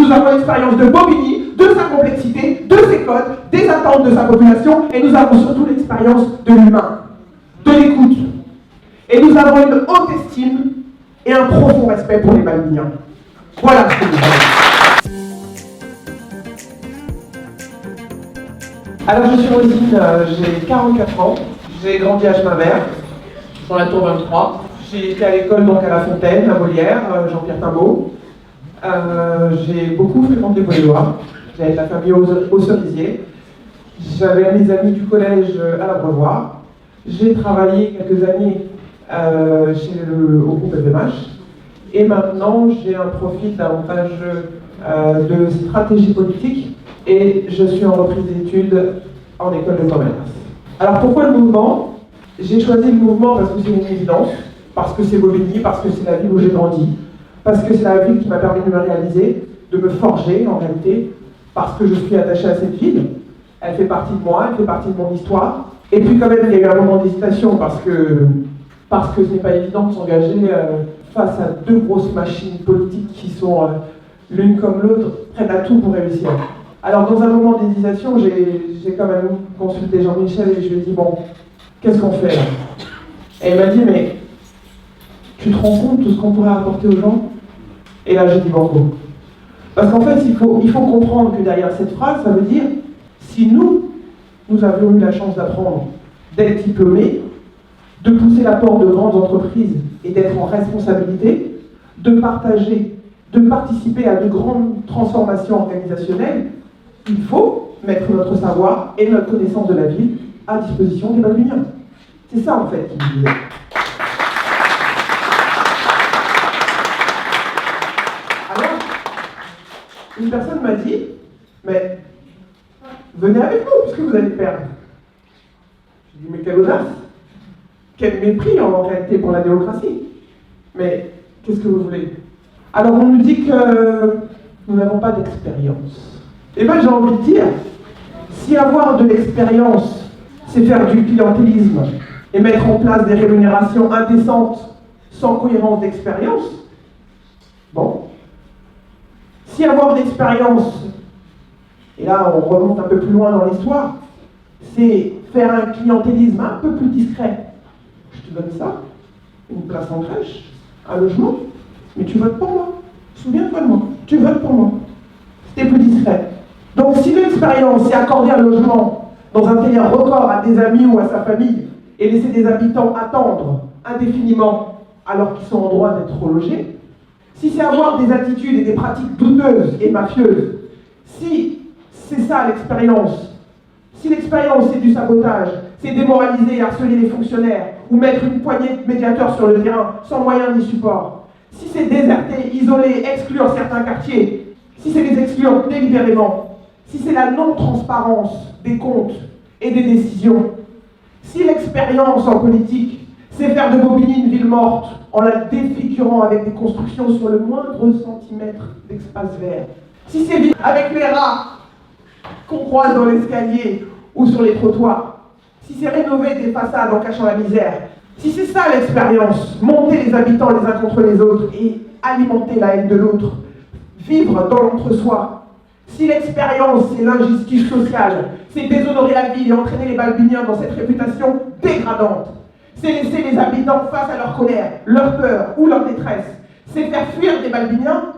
nous avons l'expérience de Bobigny, de sa complexité, de ses codes, des attentes de sa population, et nous avons surtout l'expérience de l'humain, de l'écoute. Et nous avons une haute estime et un profond respect pour les Balbiniens. Voilà ce que nous avons. Alors je suis Rosine, j'ai 44 ans, j'ai grandi à Chemin-Vert, dans la tour 23. J'ai été à l'école donc à La Fontaine, à Molière, Jean-Pierre Timbaud. J'ai beaucoup fréquenté Beaujoire. J'avais de la famille au Cerisier. J'avais mes amis du collège à l'Abreuvoir. J'ai travaillé quelques années au groupe FMH. Et maintenant, j'ai un profil davantage de stratégie politique et je suis en reprise d'études en école de commerce. Alors pourquoi le mouvement? J'ai choisi le mouvement parce que c'est une évidence, parce que c'est Bobigny, parce que c'est la ville où j'ai grandi, parce que c'est la ville qui m'a permis de me réaliser, de me forger en réalité, parce que je suis attachée à cette ville. Elle fait partie de moi, elle fait partie de mon histoire. Et puis quand même, il y a eu un moment d'hésitation parce que ce n'est pas évident de s'engager face à deux grosses machines politiques qui sont l'une comme l'autre, prêtes à tout pour réussir. Alors dans un moment d'hésitation, j'ai quand même consulté Jean-Michel et je lui ai dit, bon, qu'est-ce qu'on fait là? Et il m'a dit, mais tu te rends compte de tout ce qu'on pourrait apporter aux gens? Et là j'ai dit banco. Parce qu'en fait, il faut comprendre que derrière cette phrase, ça veut dire, si nous avions eu la chance d'apprendre, d'être diplômés, de pousser la porte de grandes entreprises et d'être en responsabilité, de partager, de participer à de grandes transformations organisationnelles, il faut mettre notre savoir et notre connaissance de la ville à disposition des Balbiniens. C'est ça en fait qui me disait. Alors, une personne m'a dit, mais venez avec nous puisque vous allez perdre. J'ai dit, mais quelle audace! Quel mépris en réalité pour la démocratie. Mais qu'est-ce que vous voulez? Alors on nous dit que nous n'avons pas d'expérience. Eh bien j'ai envie de dire, si avoir de l'expérience, c'est faire du clientélisme et mettre en place des rémunérations indécentes sans cohérence d'expérience, bon. Si avoir de l'expérience, et là on remonte un peu plus loin dans l'histoire, c'est faire un clientélisme un peu plus discret. Je te donne ça, une place en crèche, un logement, mais tu votes pour moi. Souviens-toi de moi, tu votes pour moi. C'était plus discret. Donc si l'expérience c'est accorder un logement dans un délai record à des amis ou à sa famille et laisser des habitants attendre indéfiniment alors qu'ils sont en droit d'être relogés, si c'est avoir des attitudes et des pratiques douteuses et mafieuses, si c'est ça l'expérience, si l'expérience c'est du sabotage, c'est démoraliser et harceler les fonctionnaires ou mettre une poignée de médiateurs sur le terrain sans moyens ni support, si c'est déserter, isoler, exclure certains quartiers, si c'est les exclure délibérément, si c'est la non-transparence des comptes et des décisions, si l'expérience en politique, c'est faire de Bobigny une ville morte en la défigurant avec des constructions sur le moindre centimètre d'espace vert, si c'est vivre avec les rats qu'on croise dans l'escalier ou sur les trottoirs, si c'est rénover des façades en cachant la misère, si c'est ça l'expérience, monter les habitants les uns contre les autres et alimenter la haine de l'autre, vivre dans l'entre-soi, si l'expérience c'est l'injustice sociale, c'est déshonorer la ville et entraîner les Balbiniens dans cette réputation dégradante, c'est laisser les habitants face à leur colère, leur peur ou leur détresse, c'est faire fuir des Balbiniens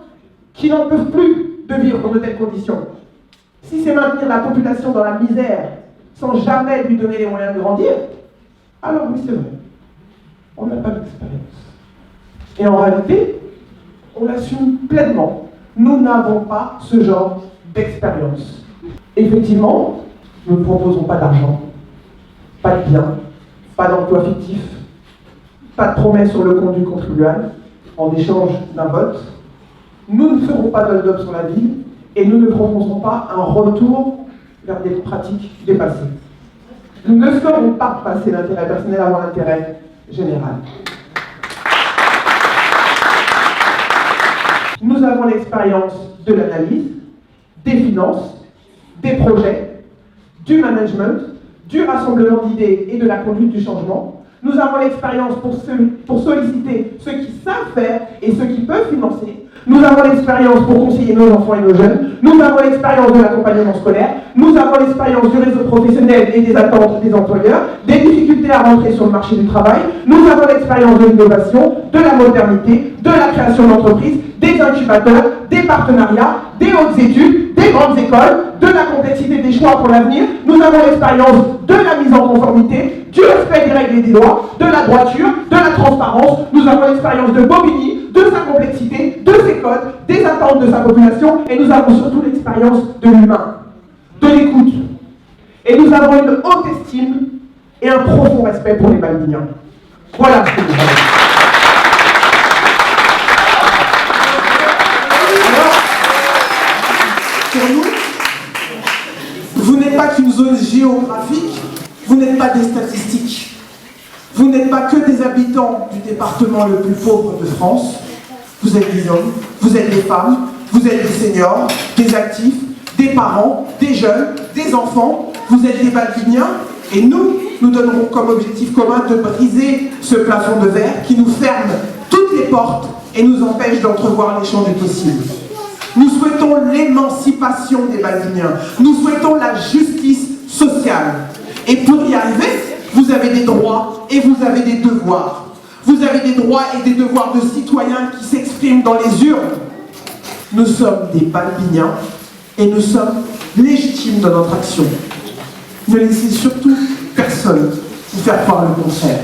qui n'en peuvent plus de vivre dans de telles conditions. Si c'est maintenir la population dans la misère sans jamais lui donner les moyens de grandir, alors oui c'est vrai, on n'a pas d'expérience. Et en réalité, on l'assume pleinement. Nous n'avons pas ce genre d'expérience. Effectivement, nous ne proposons pas d'argent, pas de biens, pas d'emploi fictif, pas de promesses sur le compte du contribuable en échange d'un vote. Nous ne ferons pas d'hold-up sur la ville et nous ne proposerons pas un retour vers des pratiques dépassées. Nous ne ferons pas passer l'intérêt personnel avant l'intérêt général. Nous avons l'expérience de l'analyse, des finances, des projets, du management, du rassemblement d'idées et de la conduite du changement. Nous avons l'expérience pour solliciter ceux qui savent faire et ceux qui peuvent financer. Nous avons l'expérience pour conseiller nos enfants et nos jeunes. Nous avons l'expérience de l'accompagnement scolaire. Nous avons l'expérience du réseau professionnel et des attentes des employeurs, des difficultés à rentrer sur le marché du travail. Nous avons l'expérience de l'innovation, de la modernité, de la création d'entreprises, des incubateurs, des partenariats, des hautes études, des grandes écoles, de la complexité des choix pour l'avenir. Nous avons l'expérience de la mise en conformité, du respect des règles et des lois, de la droiture, de la transparence. Nous avons l'expérience de Bobigny, de sa complexité, de ses codes, des attentes de sa population, et nous avons surtout l'expérience de l'humain, de l'écoute. Et nous avons une haute estime et un profond respect pour les Balbiniens. Voilà ce que nous avons. Pour nous, vous n'êtes pas qu'une zone géographique, vous n'êtes pas des statistiques, vous n'êtes pas que des habitants du département le plus pauvre de France, vous êtes des hommes, vous êtes des femmes, vous êtes des seniors, des actifs, des parents, des jeunes, des enfants, vous êtes des Balbiniens, et nous donnerons comme objectif commun de briser ce plafond de verre qui nous ferme toutes les portes et nous empêche d'entrevoir les champs des possibles. Nous souhaitons l'émancipation des Balbiniens. Nous souhaitons la justice sociale. Et pour y arriver, vous avez des droits et vous avez des devoirs. Vous avez des droits et des devoirs de citoyens qui s'expriment dans les urnes. Nous sommes des Balbiniens et nous sommes légitimes dans notre action. Ne laissez surtout personne vous faire croire le contraire.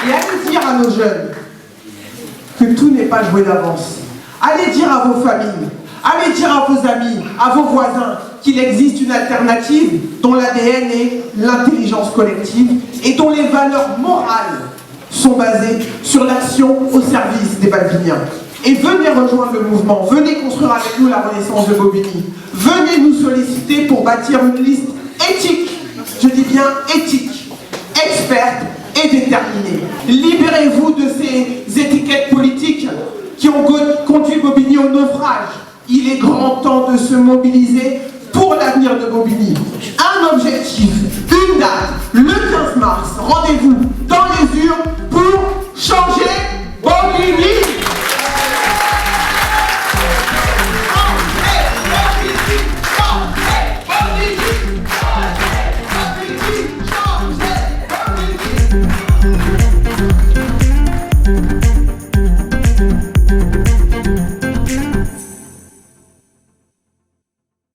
Et allez dire à nos jeunes que tout n'est pas joué d'avance. Allez dire à vos familles, allez dire à vos amis, à vos voisins qu'il existe une alternative dont l'ADN est l'intelligence collective et dont les valeurs morales sont basées sur l'action au service des Balbiniens. Et venez rejoindre le mouvement, venez construire avec nous la renaissance de Bobigny. Venez nous solliciter pour bâtir une liste éthique, je dis bien éthique, experte et déterminée. Libérez-vous de ces étiquettes politiques qui ont conduit Bobigny au naufrage. Il est grand temps de se mobiliser pour l'avenir de Bobigny. Un objectif, une date, le 15 mars, rendez-vous dans les urnes pour changer